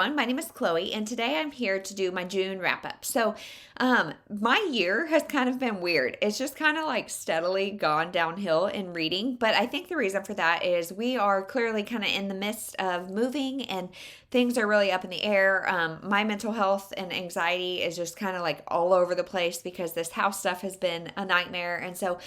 everyone. My name is Chloe, and today I'm here to do my June wrap up. So, my year has kind of been weird. It's just kind of like steadily gone downhill in reading, but I think the reason for that is we are clearly kind of in the midst of moving and things are really up in the air. My mental health and anxiety is just kind of like all over the place because this house stuff has been a nightmare. And so,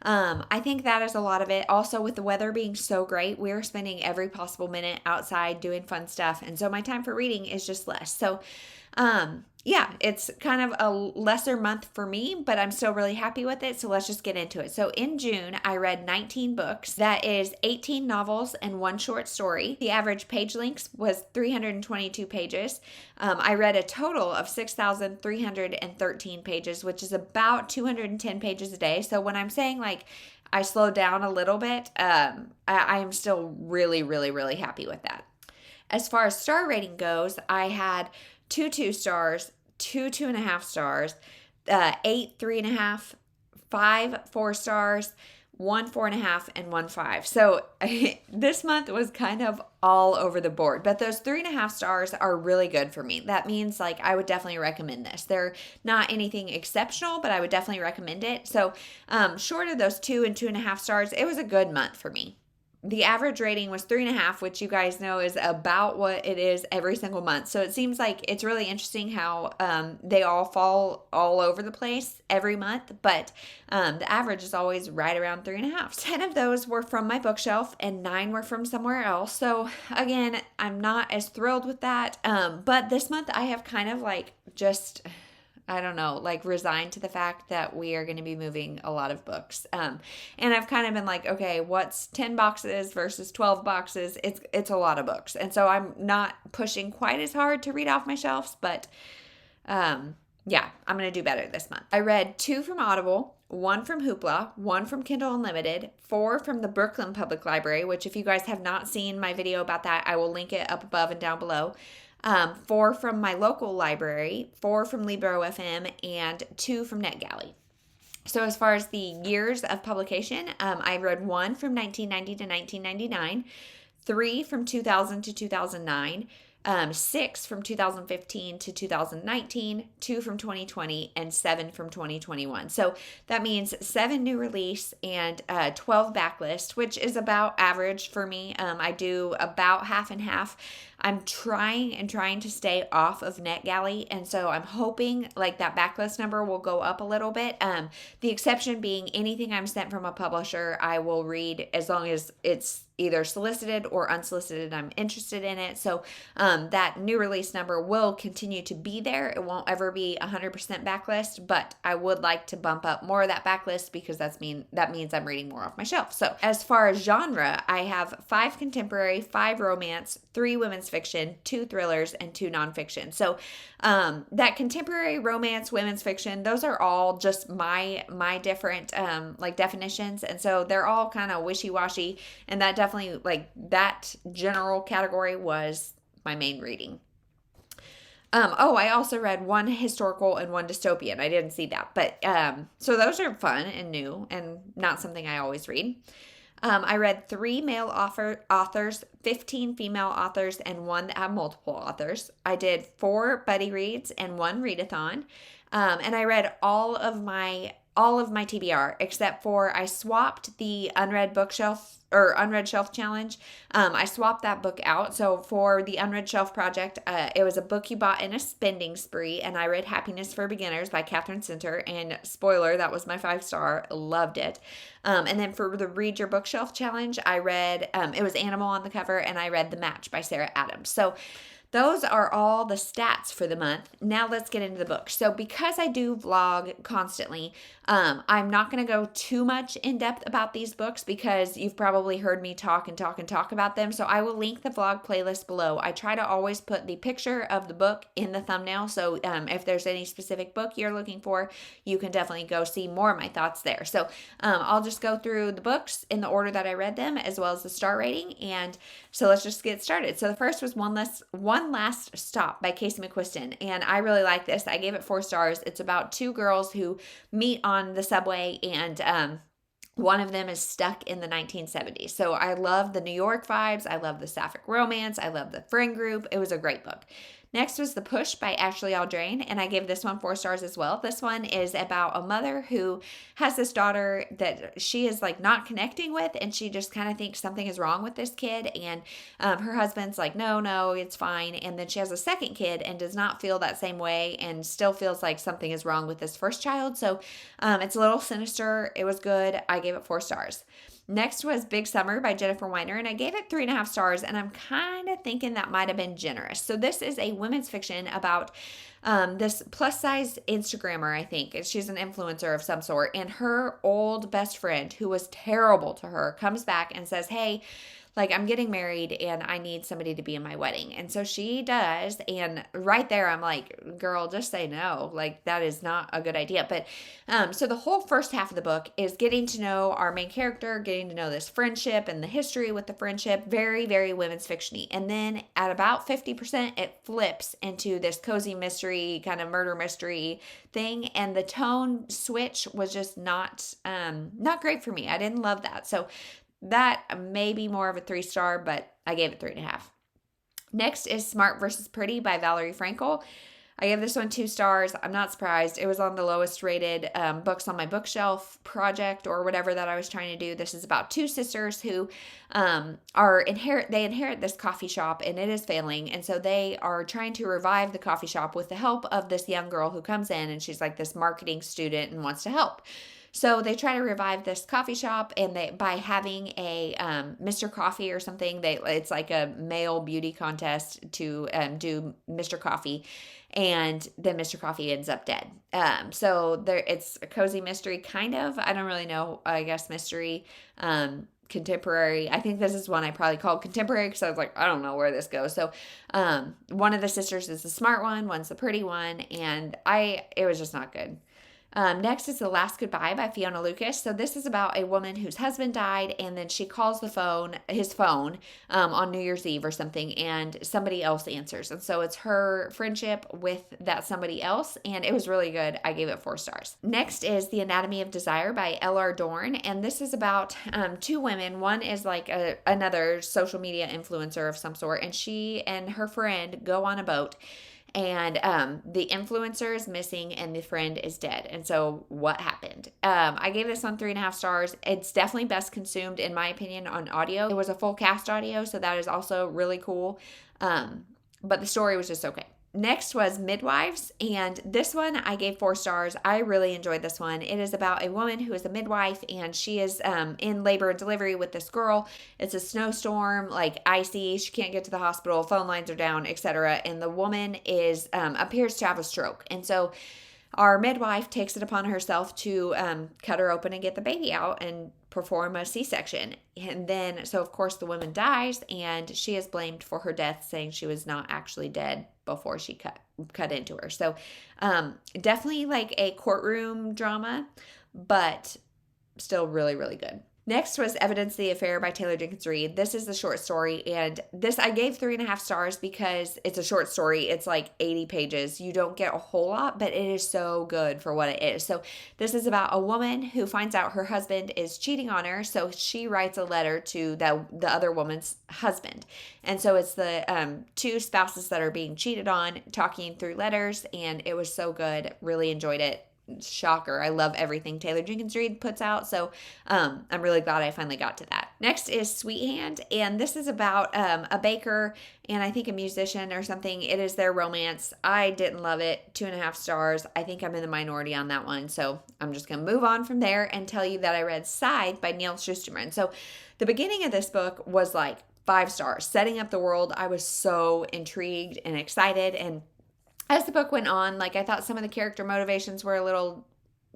I think that is a lot of it. Also, with the weather being so great, we're spending every possible minute outside doing fun stuff. And so my time for reading is just less. So, yeah, it's kind of a lesser month for me, but I'm still really happy with it. So let's just get into it. So in June, I read 19 books. That is 18 novels and one short story. The average page length was 322 pages. I read a total of 6,313 pages, which is about 210 pages a day. So when I'm saying like I slowed down a little bit, I am still really, really, really happy with that. As far as star rating goes, I had 2 stars, 2.5 stars, 8 3.5, 5 4 stars, 1 4.5, and 1 5. So this month was kind of all over the board, but those 3.5 stars are really good for me. That means like I would definitely recommend this. They're not anything exceptional, but I would definitely recommend it. So short of those 2 and 2.5 stars, it was a good month for me. The average rating was 3.5, which you guys know is about what it is every single month. So it seems like it's really interesting how they all fall all over the place every month, but the average is always right around 3.5. 10 of those were from my bookshelf and 9 were from somewhere else. So again, I'm not as thrilled with that. But this month I have kind of like just... I don't know, like resigned to the fact that we are going to be moving a lot of books. And I've kind of been like, okay, what's 10 boxes versus 12 boxes? It's a lot of books. And so I'm not pushing quite as hard to read off my shelves, but yeah, I'm going to do better this month. I read 2 from Audible, 1 from Hoopla, 1 from Kindle Unlimited, 4 from the Brooklyn Public Library, which if you guys have not seen my video about that, I will link it up above and down below. 4 from my local library, 4 from Libro FM, and 2 from NetGalley. So as far as the years of publication, I read 1 from 1990 to 1999, 3 from 2000 to 2009, 6 from 2015 to 2019, 2 from 2020, and 7 from 2021. So that means 7 new release and 12 backlist, which is about average for me. I do about half and half. I'm trying to stay off of NetGalley, and so I'm hoping like that backlist number will go up a little bit. The exception being anything I'm sent from a publisher, I will read as long as it's either solicited or unsolicited. I'm interested in it. So that new release number will continue to be there. It won't ever be 100% backlist, but I would like to bump up more of that backlist because that means I'm reading more off my shelf. So as far as genre, I have 5 contemporary, 5 romance, 3 women's fiction, 2 thrillers, and 2 nonfiction. So that contemporary, romance, women's fiction, those are all just my different like definitions, and so they're all kind of wishy-washy, and that definitely like that general category was my main reading. I also read 1 historical and 1 dystopian. I didn't see that, but so those are fun and new and not something I always read. I read 3 male authors, 15 female authors, and 1 that have multiple authors. I did 4 buddy reads and 1 readathon. And I read all of my TBR except for I swapped the unread shelf challenge. I swapped that book out. So for the unread shelf project, it was a book you bought in a spending spree, and I read Happiness for Beginners by Catherine Center, and spoiler, that was my 5-star. Loved it. And then for the Read Your Bookshelf challenge, I read, it was Animal on the cover, and I read The Match by Sarah Adams. So those are all the stats for the month. Now let's get into the book. So because I do vlog constantly, I'm not going to go too much in depth about these books because you've probably heard me talk about them. So I will link the vlog playlist below. I try to always put the picture of the book in the thumbnail. So if there's any specific book you're looking for, you can definitely go see more of my thoughts there. So I'll just go through the books in the order that I read them as well as the star rating. And so let's just get started. So the first was One Last Stop by Casey McQuiston, and I really like this. I gave it 4 stars. It's about 2 girls who meet on the subway, and One of them is stuck in the 1970s. So I love the New York vibes. I love the sapphic romance. I love the friend group. It was a great book. Next was The Push by Ashley Aldrain, and I gave this one 4 stars as well. This one is about a mother who has this daughter that she is like not connecting with, and she just kind of thinks something is wrong with this kid, and her husband's like, no, it's fine. And then she has a second kid and does not feel that same way and still feels like something is wrong with this first child. So it's a little sinister. It was good. I gave it 4 stars. Next was Big Summer by Jennifer Weiner, and I gave it 3.5 stars, and I'm kind of thinking that might have been generous. So this is a women's fiction about this plus-size Instagrammer, I think. She's an influencer of some sort, and her old best friend, who was terrible to her, comes back and says, hey, like, I'm getting married and I need somebody to be in my wedding. And so she does. And right there, I'm like, girl, just say no. Like, that is not a good idea. But so the whole first half of the book is getting to know our main character, getting to know this friendship and the history with the friendship. Very, very women's fiction-y. And then at about 50%, it flips into this cozy mystery, kind of murder mystery thing. And the tone switch was just not great for me. I didn't love that. So that may be more of a 3-star, but I gave it 3.5. Next is Smart vs. Pretty by Valerie Frankel. I gave this one 2 stars. I'm not surprised. It was on the lowest rated books on my bookshelf project or whatever that I was trying to do. This is about 2 sisters who inherit this coffee shop, and it is failing. And so they are trying to revive the coffee shop with the help of this young girl who comes in, and she's like this marketing student and wants to help. So they try to revive this coffee shop, and by having a Mr. Coffee or something. It's like a male beauty contest to do Mr. Coffee, and then Mr. Coffee ends up dead. So it's a cozy mystery, kind of. I don't really know. I guess mystery. Contemporary. I think this is one I probably called contemporary because I was like, I don't know where this goes. So one of the sisters is the smart one, one's the pretty one, and it was just not good. Next is The Last Goodbye by Fiona Lucas. So this is about a woman whose husband died, and then she calls his phone on New Year's Eve or something, and somebody else answers. And so it's her friendship with that somebody else, and it was really good. I gave it 4 stars. Next is The Anatomy of Desire by L.R. Dorn, and this is about 2 women. One is like another social media influencer of some sort, and she and her friend go on a boat. And the influencer is missing and the friend is dead. And so what happened? I gave this one 3.5 stars. It's definitely best consumed, in my opinion, on audio. It was a full cast audio, so that is also really cool. But the story was just okay. Next was Midwives, and this one I gave 4 stars. I really enjoyed this one. It is about a woman who is a midwife, and she is in labor and delivery with this girl. It's a snowstorm, like icy. She can't get to the hospital. Phone lines are down, etc. And the woman appears to have a stroke. And so our midwife takes it upon herself to cut her open and get the baby out and perform a C-section. And then, so of course the woman dies, and she is blamed for her death, saying she was not actually dead before she cut into her. So definitely like a courtroom drama, but still really, really good. Next was Evidence of the Affair by Taylor Jenkins Reid. This is the short story, and this I gave 3.5 stars because it's a short story. It's like 80 pages. You don't get a whole lot, but it is so good for what it is. So this is about a woman who finds out her husband is cheating on her, so she writes a letter to the other woman's husband. And so it's the 2 spouses that are being cheated on talking through letters, and it was so good. Really enjoyed it. Shocker. I love everything Taylor Jenkins Reid puts out, so I'm really glad I finally got to that. Next is Sweethand, and this is about a baker and I think a musician or something. It is their romance. I didn't love it. 2.5 stars. I think I'm in the minority on that one, so I'm just going to move on from there and tell you that I read Scythe by Neil Schusterman. So the beginning of this book was like 5 stars. Setting up the world, I was so intrigued and excited, and as the book went on, like I thought some of the character motivations were a little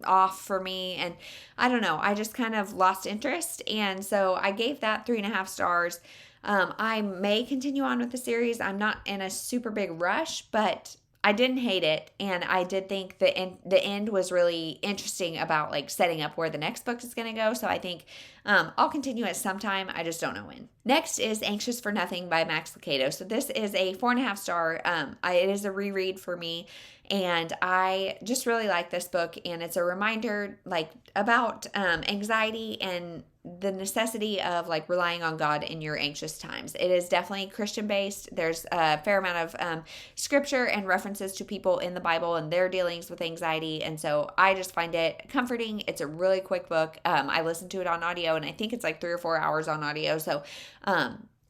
off for me, and I don't know, I just kind of lost interest, and so I gave that 3.5 stars. I may continue on with the series. I'm not in a super big rush, but I didn't hate it, and I did think the end was really interesting about like setting up where the next book is going to go. So I think I'll continue at some time. I just don't know when. Next is Anxious for Nothing by Max Lucado. So this is a 4.5 star. It is a reread for me, and I just really like this book. And it's a reminder, like, about anxiety and the necessity of like relying on God in your anxious times. It is definitely Christian based. There's a fair amount of scripture and references to people in the Bible and their dealings with anxiety. And so I just find it comforting. It's a really quick book. I listened to it on audio, and I think it's like 3 or 4 hours on audio. So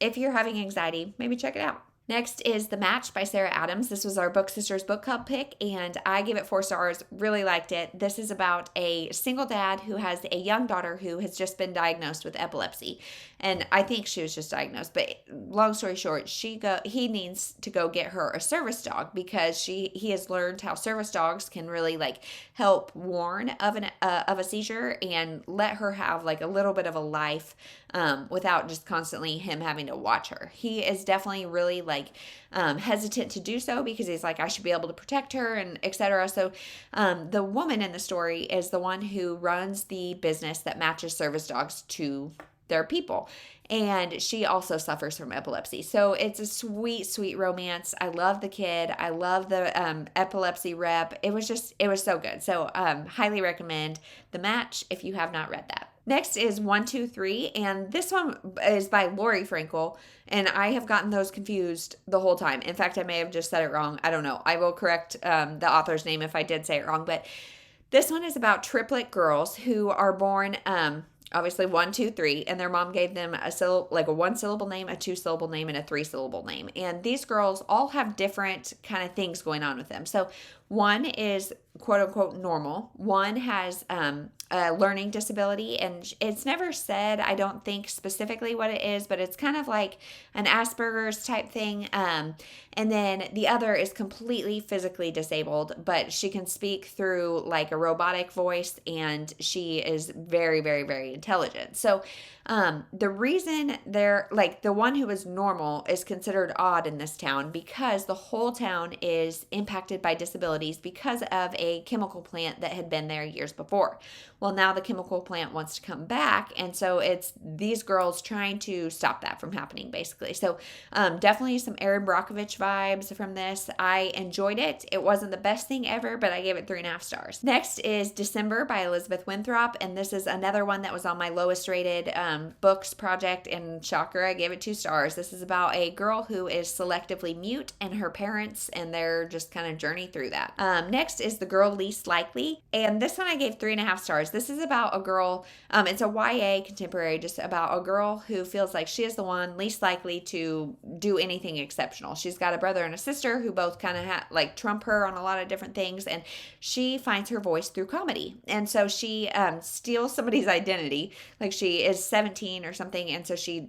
if you're having anxiety, maybe check it out. Next is The Match by Sarah Adams. This was our Book Sisters book club pick, and I gave it 4 stars. Really liked it. This is about a single dad who has a young daughter who has just been diagnosed with epilepsy. And I think she was just diagnosed, but long story short, he needs to go get her a service dog because he has learned how service dogs can really like help warn of a seizure and let her have like a little bit of a life without just constantly him having to watch her. He is definitely really like hesitant to do so because he's like, I should be able to protect her and etc. So the woman in the story is the one who runs the business that matches service dogs to their people, and she also suffers from epilepsy. So it's a sweet, sweet romance. I love the kid. I love the epilepsy rep. It was so good. So highly recommend The Match if you have not read that. Next is 1, 2, 3, and this one is by Lori Frankel, and I have gotten those confused the whole time. In fact, I may have just said it wrong. I don't know. I will correct the author's name if I did say it wrong, but this one is about triplet girls who are born obviously 1, 2, 3, and their mom gave them a 1-syllable name, a 2-syllable name, and a 3-syllable name. And these girls all have different kind of things going on with them. So one is quote unquote normal. One has a learning disability, and it's never said, I don't think specifically what it is, but it's kind of like an Asperger's type thing. And then the other is completely physically disabled, but she can speak through like a robotic voice, and she is very, very, very intelligent. So the reason they're like the one who is normal is considered odd in this town because the whole town is impacted by disabilities because of a chemical plant that had been there years before. Well, now the chemical plant wants to come back, and so it's these girls trying to stop that from happening, basically. So definitely some Erin Brockovich vibes from this. I enjoyed it. It wasn't the best thing ever, but I gave it 3.5 stars. Next is December by Elizabeth Winthrop, and this is another one that was on my lowest rated books project, and shocker, I gave it 2 stars. This is about a girl who is selectively mute and her parents, and they're just kind of journey through that. Next is The Girl Least Likely, and this one I gave 3.5 stars. This is about a girl, it's a YA contemporary, just about a girl who feels like she is the one least likely to do anything exceptional. She's got a brother and a sister who both kind of trump her on a lot of different things, and she finds her voice through comedy. And so she steals somebody's identity, like she is 17 or something, and so she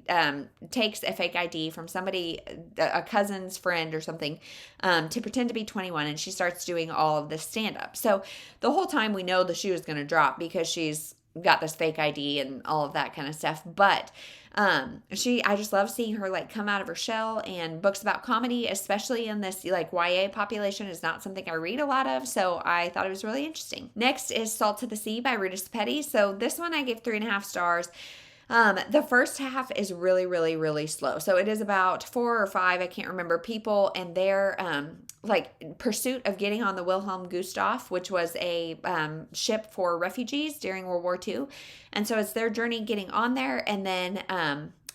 takes a fake ID from somebody, a cousin's friend or something, to pretend to be 21, and she starts doing all of this stand-up. So the whole time we know the shoe is going to drop because she's got this fake ID and all of that kind of stuff. But I just love seeing her like come out of her shell, and books about comedy, especially in this like YA population, is not something I read a lot of. So I thought it was really interesting. Next is Salt to the Sea by Rita Petty. So this one I gave 3.5 stars. The first half is really, really, really slow. So it is about 4 or 5, I can't remember, people and their pursuit of getting on the Wilhelm Gustloff, which was a ship for refugees during World War II. And so it's their journey getting on there, and then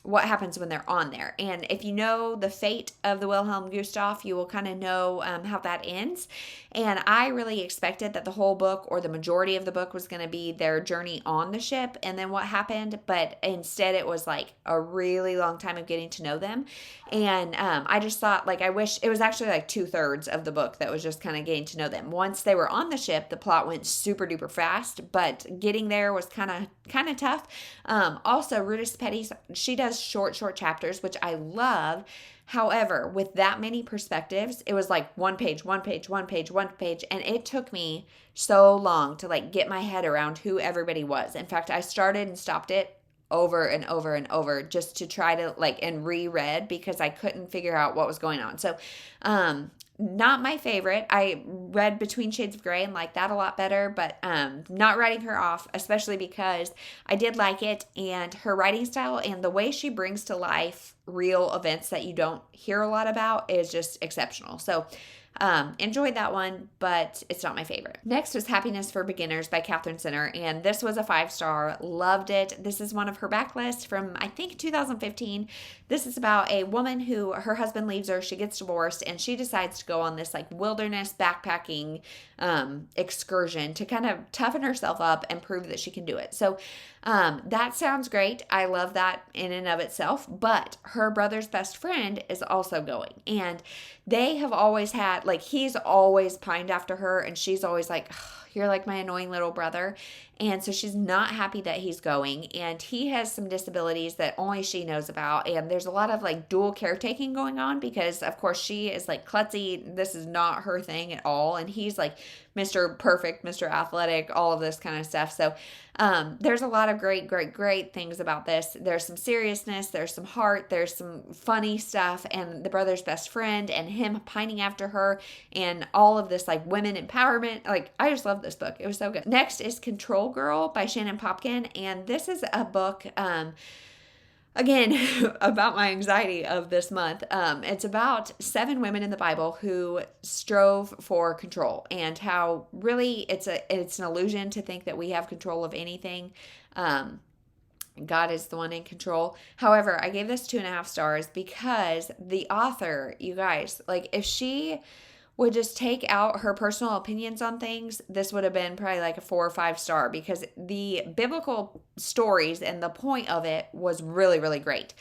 what happens when they're on there. And if you know the fate of the Wilhelm Gustloff, you will kind of know how that ends. And I really expected that the whole book, or the majority of the book, was going to be their journey on the ship and then what happened. But instead it was like a really long time of getting to know them. And I just thought, like, I wish it was actually like 2/3 of the book that was just kind of getting to know them. Once they were on the ship, the plot went super duper fast, but getting there was kind of tough. Also, Rita Petty, she does short chapters, which I love. However, with that many perspectives, it was like one page, and it took me so long to like get my head around who everybody was. In fact, I started and stopped it over and over and over just to try to like and reread because I couldn't figure out what was going on. So not my favorite. I read Between Shades of Grey and liked that a lot better, but not writing her off, especially because I did like it, and her writing style and the way she brings to life real events that you don't hear a lot about is just exceptional. So enjoyed that one, but it's not my favorite. Next was Happiness for Beginners by Catherine Sinner, and this was a 5-star. Loved it. This is one of her backlist from, I think, 2015. This is about a woman who her husband leaves her, she gets divorced, and she decides to go on this like wilderness backpacking excursion to kind of toughen herself up and prove that she can do it. So that sounds great. I love that in and of itself, but her brother's best friend is also going, and they have always had, like, he's always pined after her, and she's always like, you're like my annoying little brother. And so she's not happy that he's going, and he has some disabilities that only she knows about, and there's a lot of like dual caretaking going on because of course she is like klutzy, this is not her thing at all, and he's like Mr. Perfect, Mr. Athletic, all of this kind of stuff. So there's a lot of great things about this. There's some seriousness, there's some heart, there's some funny stuff, and the brother's best friend and him pining after her and all of this like women empowerment. Like, I just love this book. It was so good. Next is Control Girl by Shannon Popkin, and this is a book again about my anxiety of this month. It's about 7 women in the Bible who strove for control, and how really it's an illusion to think that we have control of anything. God is the one in control. However, I gave this 2.5 stars because the author, you guys, like, if she would just take out her personal opinions on things, this would have been probably like a 4 or 5 star, because the biblical stories and the point of it was really great.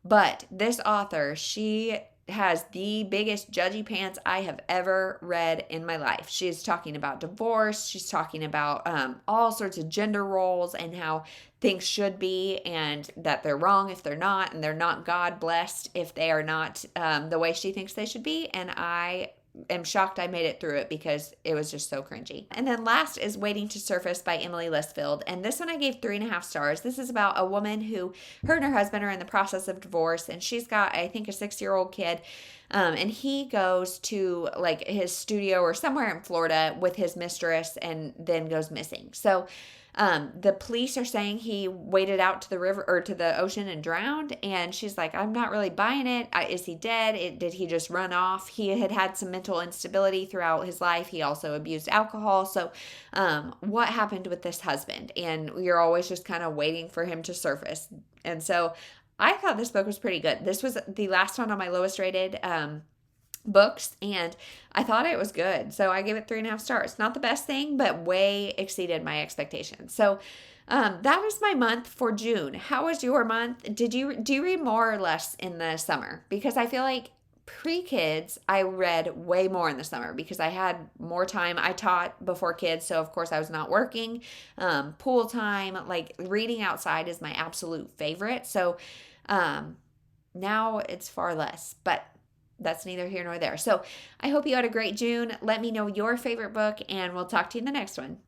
But this author, she has the biggest judgy pants I have ever read in my life. She's talking about divorce. She's talking about all sorts of gender roles and how things should be, and that they're wrong if they're not, and they're not God blessed if they are not the way she thinks they should be. And I am shocked I made it through it because it was just so cringy. And then last is Waiting to Surface by Emily Listfield, and this one I gave 3.5 stars. This is about a woman who, her and her husband are in the process of divorce, and she's got, I think, a 6-year-old kid, and he goes to like his studio or somewhere in Florida with his mistress and then goes missing. So the police are saying he waded out to the river or to the ocean and drowned, and she's like, I'm not really buying it. Is he dead? Did he just run off? He had some mental instability throughout his life. He also abused alcohol. So what happened with this husband? And you're always just kind of waiting for him to surface. And so I thought this book was pretty good. This was the last one on my lowest rated books, and I thought it was good, so I gave it 3.5 stars. Not the best thing, but way exceeded my expectations. So that was my month for June. How was your month? Do you read more or less in the summer? Because I feel like pre-kids I read way more in the summer because I had more time. I taught before kids, so of course I was not working. Pool time, like reading outside is my absolute favorite. So now it's far less, but that's neither here nor there. So I hope you had a great June. Let me know your favorite book, and we'll talk to you in the next one.